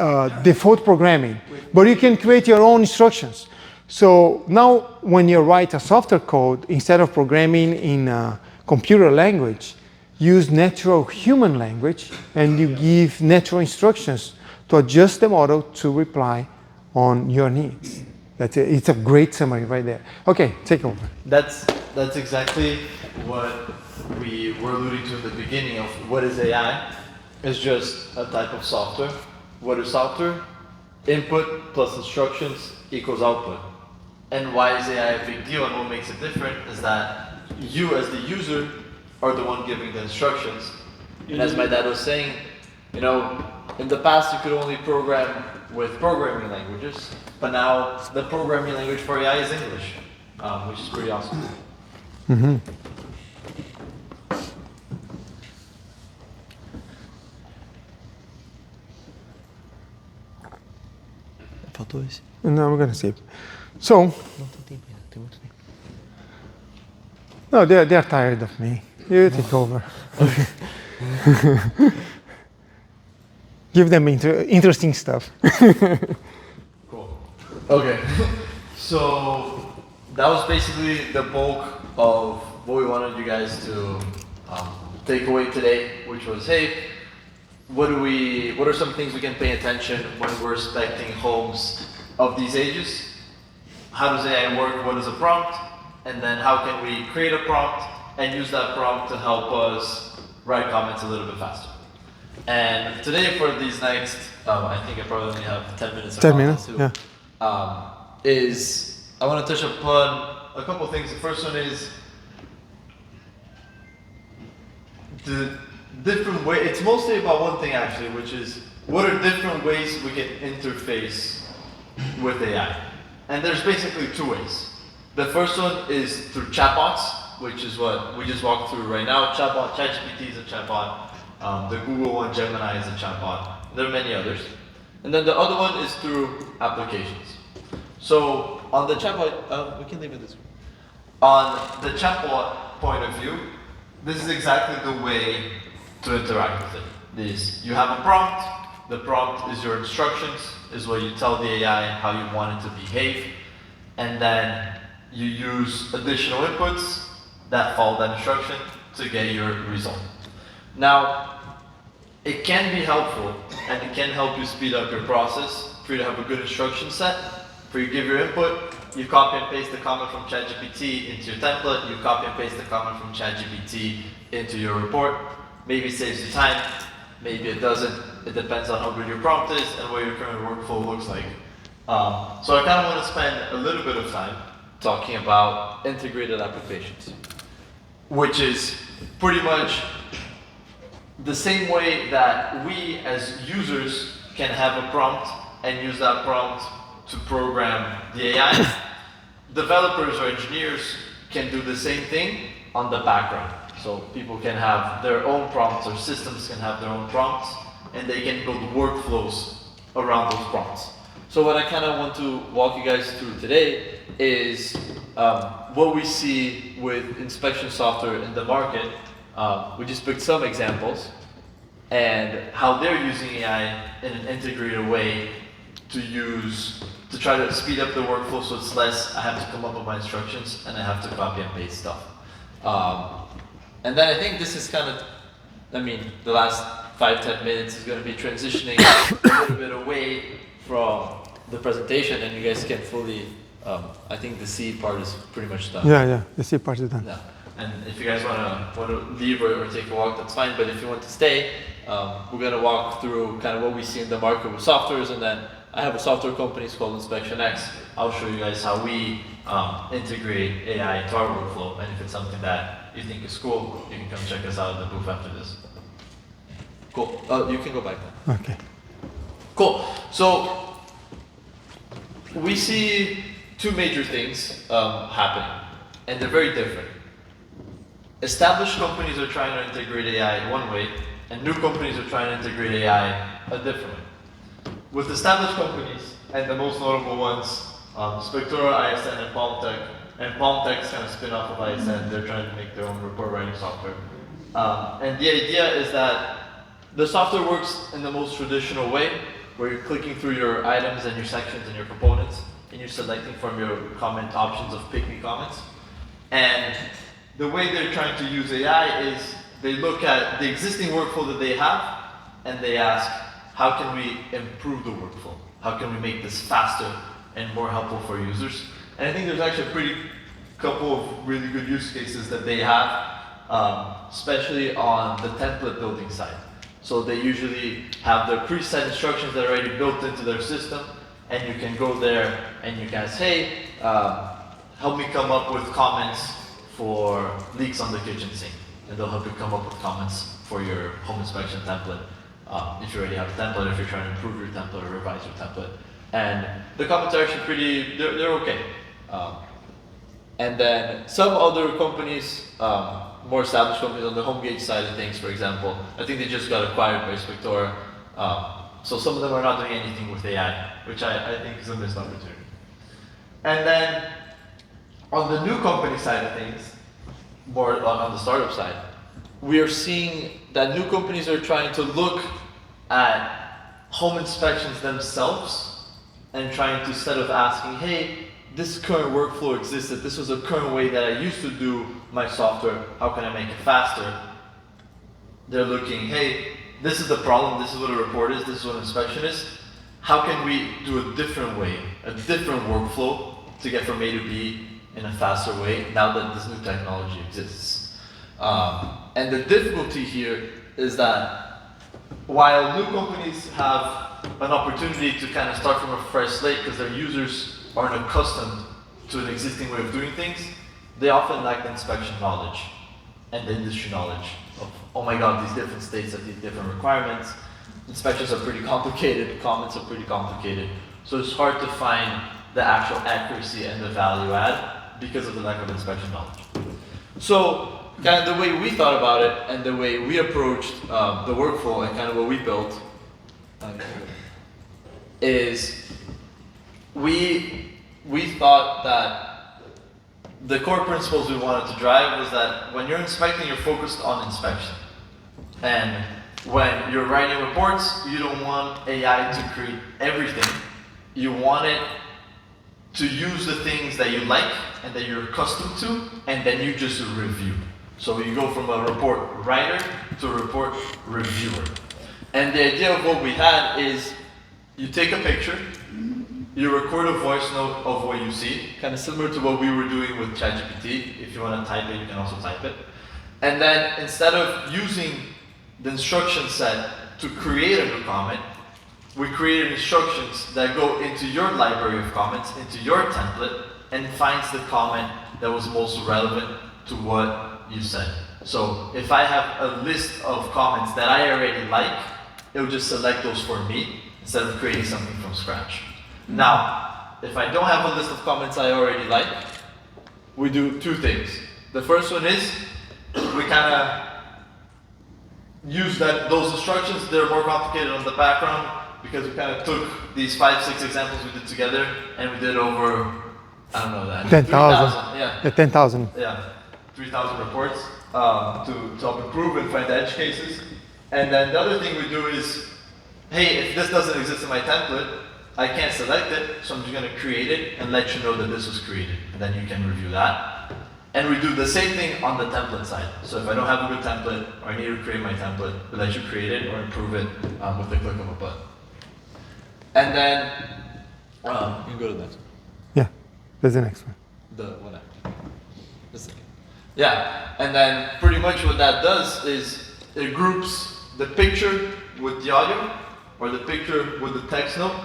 Speaker 3: default programming, but you can create your own instructions. So now when you write a software code, instead of programming in computer language, use natural human language, and you give natural instructions to adjust the model to reply on your needs. That's it. It's a great summary right there. Okay, take over.
Speaker 12: That's exactly what we were alluding to in the beginning of what is AI. It's just a type of software. What is software? Input plus instructions equals output. And why is AI a big deal and what makes it different is that you as the user are the one giving the instructions. And as my dad was saying, in the past you could only program with programming languages, but now the programming language for AI is English, which is pretty awesome.
Speaker 3: Mm-hmm.
Speaker 12: Faltou esse.
Speaker 3: No, we're gonna save. So, no, they're tired of me. You take over. Give them interesting stuff.
Speaker 12: Cool. Okay. So that was basically the bulk of what we wanted you guys to take away today, which was, hey, what are some things we can pay attention when we're inspecting homes of these ages? How does AI work? What is a prompt? And then how can we create a prompt and use that prompt to help us write comments a little bit faster? And today for these next, I think I probably only have 10 minutes.
Speaker 3: 10 minutes,
Speaker 12: too,
Speaker 3: yeah.
Speaker 12: Is I want to touch upon a couple things. The first one is the different way. It's mostly about one thing actually, which is what are different ways we can interface with AI. And there's basically two ways. The first one is through chatbots, which is what we just walked through right now. Chatbot, ChatGPT is a chatbot. The Google one, Gemini, is a chatbot. There are many others. And then the other one is through applications. So on the chatbot, we can leave it this way. On the chatbot point of view, this is exactly the way to interact with it. This, you have a prompt. The prompt is your instructions, is what you tell the AI how you want it to behave. And then you use additional inputs that follow that instruction to get your result. Now, it can be helpful and it can help you speed up your process for you to have a good instruction set. For you give your input, you copy and paste the comment from ChatGPT into your template, you copy and paste the comment from ChatGPT into your report. Maybe it saves you time, maybe it doesn't. It depends on how good your prompt is and what your current workflow looks like. So I kind of want to spend a little bit of time talking about integrated applications, which is pretty much the same way that we as users can have a prompt and use that prompt to program the AI. Developers or engineers can do the same thing on the background. So people can have their own prompts, or systems can have their own prompts, and they can build workflows around those prompts. So what I kind of want to walk you guys through today is what we see with inspection software in the market. We just picked some examples and how they're using AI in an integrated way to try to speed up the workflow, so it's less I have to come up with my instructions and I have to copy and paste stuff. And then I think this is kind of, the last 5-10 minutes is going to be transitioning a little bit away from the presentation, and you guys can fully, I think the C part is pretty much done.
Speaker 3: Yeah, the C part is done.
Speaker 12: Yeah. And if you guys want to leave or take a walk, that's fine. But if you want to stay, we're going to walk through kind of what we see in the market with softwares, and then I have a software company called InspectionX. I'll show you guys how we integrate AI into our workflow, and if it's something that you think is cool, you can come check us out at the booth after this. Cool. You can go back now.
Speaker 3: Okay.
Speaker 12: Cool. So we see two major things happening, and they're very different. Established companies are trying to integrate AI one way, and new companies are trying to integrate AI a different way. With established companies, and the most notable ones, Spectora, ISN, and PalmTech is kind of spin-off of ISN. They're trying to make their own report writing software. And the idea is that the software works in the most traditional way, where you're clicking through your items and your sections and your components, and you're selecting from your comment options of pick me comments. And the way they're trying to use AI is they look at the existing workflow that they have, and they ask, how can we improve the workflow? How can we make this faster and more helpful for users? And I think there's actually a pretty couple of really good use cases that they have, especially on the template building side. So they usually have their preset instructions that are already built into their system, and you can go there and you can say, hey, help me come up with comments for leaks on the kitchen sink. And they'll help you come up with comments for your home inspection template. If you already have a template, if you're trying to improve your template or revise your template. And the comments are actually pretty, they're okay. And then some other companies, more established companies on the home gauge side of things, for example, I think they just got acquired by Spectora. So some of them are not doing anything with AI, which I think is a missed opportunity. And then on the new company side of things, more on the startup side, we are seeing that new companies are trying to look at home inspections themselves and trying to, instead of asking, hey, this current workflow existed, this was a current way that I used to do my software, how can I make it faster? They're looking, hey, this is the problem, this is what a report is, this is what an inspection is. How can we do a different way, a different workflow to get from A to B in a faster way now that this new technology exists? And the difficulty here is that while new companies have an opportunity to kind of start from a fresh slate because their users aren't accustomed to an existing way of doing things, they often lack the inspection knowledge and the industry knowledge of, oh my god, these different states have these different requirements. Inspections are pretty complicated, comments are pretty complicated. So it's hard to find the actual accuracy and the value add because of the lack of inspection knowledge. So kind of the way we thought about it and the way we approached the workflow and kind of what we built is we thought that the core principles we wanted to drive was that when you're inspecting, you're focused on inspection. And when you're writing reports, you don't want AI to create everything. You want it to use the things that you like and that you're accustomed to, and then you just review. So you go from a report writer to a report reviewer. And the idea of what we had is you take a picture, you record a voice note of what you see, kind of similar to what we were doing with ChatGPT. If you want to type it, you can also type it. And then instead of using the instruction set to create a new comment, we created instructions that go into your library of comments, into your template, and finds the comment that was most relevant to what you said. So if I have a list of comments that I already like, it will just select those for me instead of creating something from scratch. Now, if I don't have a list of comments I already like, we do two things. The first one is we kind of use those instructions. They're more complicated on the background because we kind of took these 5-6 examples we did together and we did over, I don't know that,
Speaker 3: 10,000.
Speaker 12: Yeah,
Speaker 3: 10,000.
Speaker 12: Yeah, 3,000 reports to help improve and find the edge cases. And then the other thing we do is, hey, if this doesn't exist in my template, I can't select it, so I'm just going to create it and let you know that this was created. And then you can review that. And we do the same thing on the template side. So if I don't have a good template, or I need to create my template, we let you create it or improve it with the click of a button. And then, you can go to the next one.
Speaker 3: Yeah, that's the next one.
Speaker 12: The one after. This second. Yeah, and then pretty much what that does is it groups the picture with the audio, or the picture with the text note.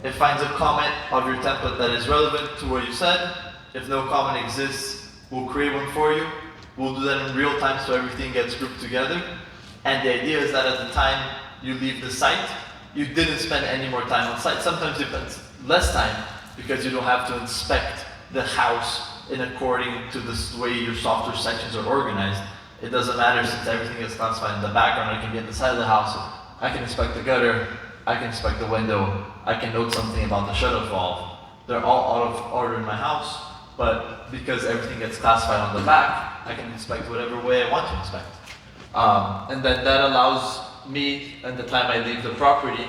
Speaker 12: It finds a comment of your template that is relevant to what you said. If no comment exists, we'll create one for you. We'll do that in real time so everything gets grouped together. And the idea is that at the time you leave the site, you didn't spend any more time on site. Sometimes you spend less time because you don't have to inspect the house in according to the way your software sections are organized. It doesn't matter since everything is classified in the background. I can get inside of the house. I can inspect the gutter. I can inspect the window. I can note something about the shut-off valve. They're all out of order in my house, but because everything gets classified on the back, I can inspect whatever way I want to inspect. And then that allows me, and the time I leave the property,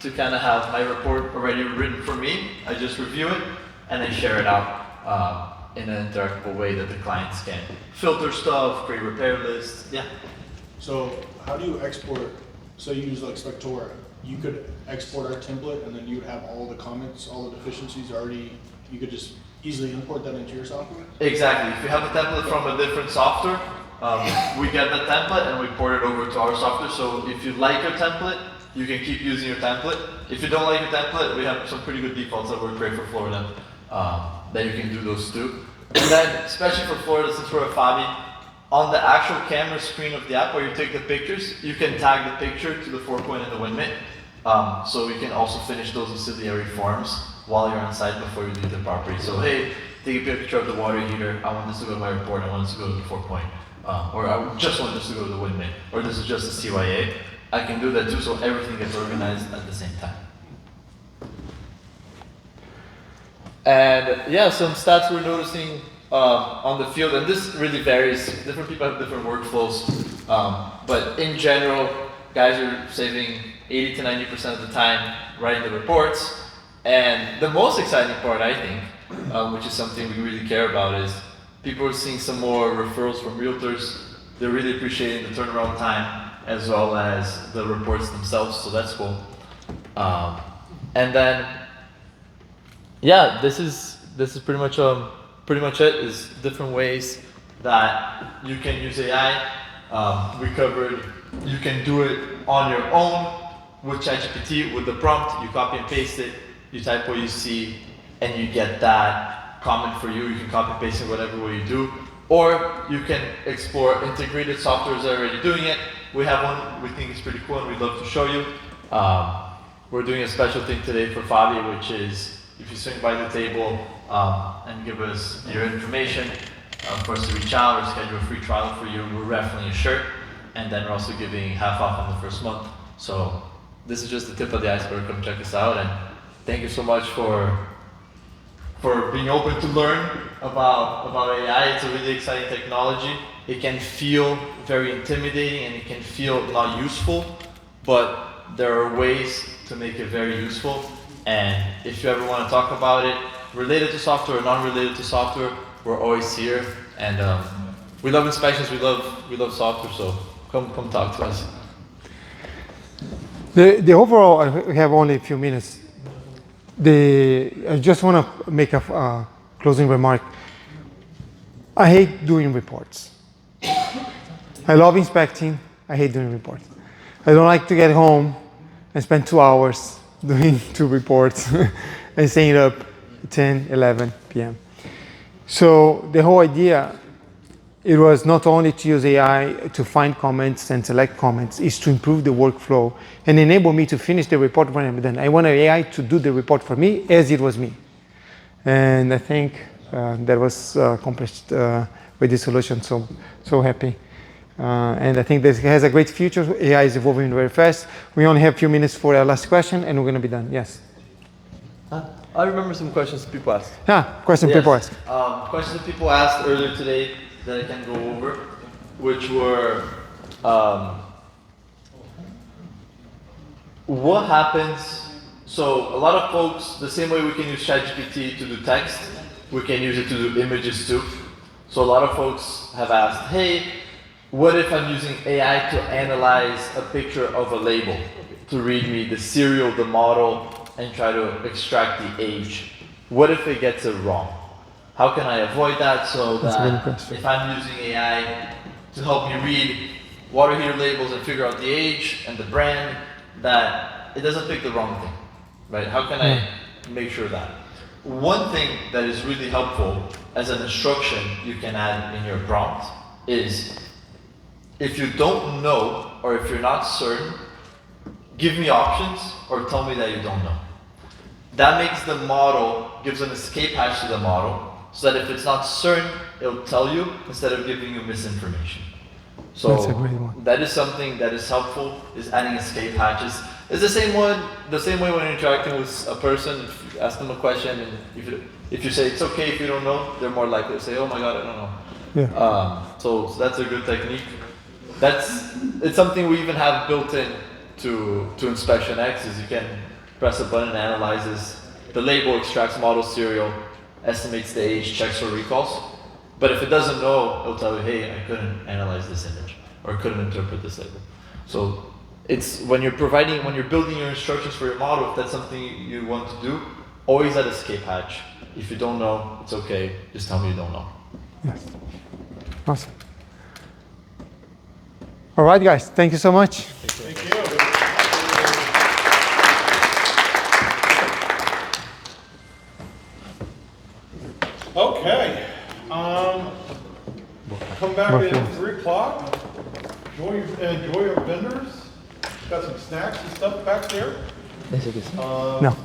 Speaker 12: to kind of have my report already written for me. I just review it, and I share it out in an interactable way that the clients can filter stuff, create repair lists. Yeah.
Speaker 13: So how do you export? So you use like Spectora. You could export our template, and then you would have all the comments, all the deficiencies already. You could just easily import that into your software.
Speaker 12: Exactly. If you have a template from a different software, we get the template and we port it over to our software. So if you like your template, you can keep using your template. If you don't like your template, we have some pretty good defaults that work great for Florida. That you can do those too. And then, especially for Florida, since we're a FABI, on the actual camera screen of the app where you take the pictures, you can tag the picture to the 4-point and the windmill. So you can also finish those auxiliary forms while you're on site before you leave the property. So hey, take a picture of the water heater. I want this to go to my report. I want this to go to the 4-point. Or I just want this to go to the windmill. Or this is just a CYA. I can do that too, so everything gets organized at the same time. And yeah, some stats we're noticing on the field, and this really varies. Different people have different workflows, but in general, guys are saving 80 to 90% of the time writing the reports. And the most exciting part, I think, which is something we really care about, is people are seeing some more referrals from realtors. They're really appreciating the turnaround time as well as the reports themselves, so that's cool. And then, yeah, this is pretty much it. Is different ways that you can use AI. We covered, you can do it on your own with ChatGPT, with the prompt, you copy and paste it, you type what you see, and you get that comment for you. You can copy and paste it whatever way you do. Or you can explore integrated softwares that are already doing it. We have one we think is pretty cool and we'd love to show you. We're doing a special thing today for FABI, which is if you swing by the table and give us your information for us to reach out or schedule a free trial for you, we're raffling a shirt, and then we're also giving half off on the first month. So this is just the tip of the iceberg. Come check us out, and thank you so much for being open to learn about AI. It's a really exciting technology. It can feel very intimidating and it can feel not useful, but there are ways to make it very useful. And if you ever want to talk about it, related to software or non-related to software, we're always here. And we love inspections, we love software, so come talk to us.
Speaker 3: The overall, I have only a few minutes. I just want to make a closing remark. I hate doing reports. I love inspecting. I hate doing reports. I don't like to get home and spend 2 hours doing 2 reports and staying up 10, 11 p.m. So the whole idea, it was not only to use AI to find comments and select comments, is to improve the workflow and enable me to finish the report when I'm done. I want AI to do the report for me as it was me. And I think that was accomplished with this solution, so happy. And I think this has a great future. AI is evolving very fast. We only have a few minutes for our last question and we're going to be done. Yes?
Speaker 12: I remember some questions people asked.
Speaker 3: Questions people asked.
Speaker 12: Questions that people asked earlier today that I can go over, which were, what happens, so a lot of folks, the same way we can use ChatGPT to do text, we can use it to do images too. So a lot of folks have asked, hey, what if I'm using AI to analyze a picture of a label, to read me the serial, the model, and try to extract the age? What if it gets it wrong? How can I avoid that so that if I'm using AI to help me read water heater labels and figure out the age and the brand, that it doesn't pick the wrong thing, right? How can I make sure that? One thing that is really helpful as an instruction you can add in your prompt is, if you don't know or if you're not certain, give me options or tell me that you don't know. That makes the model, gives an escape hatch to the model, so that if it's not certain, it'll tell you instead of giving you misinformation. So
Speaker 3: that's a great one.
Speaker 12: That is something that is helpful, is adding escape hatches. It's the same way when you're interacting with a person. If you ask them a question, and if you say it's okay if you don't know, they're more likely to say, oh my god, I don't know.
Speaker 3: Yeah.
Speaker 12: So that's a good technique. It's something we even have built in to InspectionX, is you can press a button and analyzes the label, extracts model serial, estimates the age, checks for recalls. But if it doesn't know, it'll tell you, hey, I couldn't analyze this image or couldn't interpret this label. So it's when you're building your instructions for your model, if that's something you want to do, always add escape hatch. If you don't know, it's okay. Just tell me you don't know.
Speaker 3: Yes. Awesome. All right, guys. Thank you so much.
Speaker 4: Thank you. Okay. Come back at 3 o'clock. Enjoy your vendors. Got some snacks and stuff back there.
Speaker 3: No.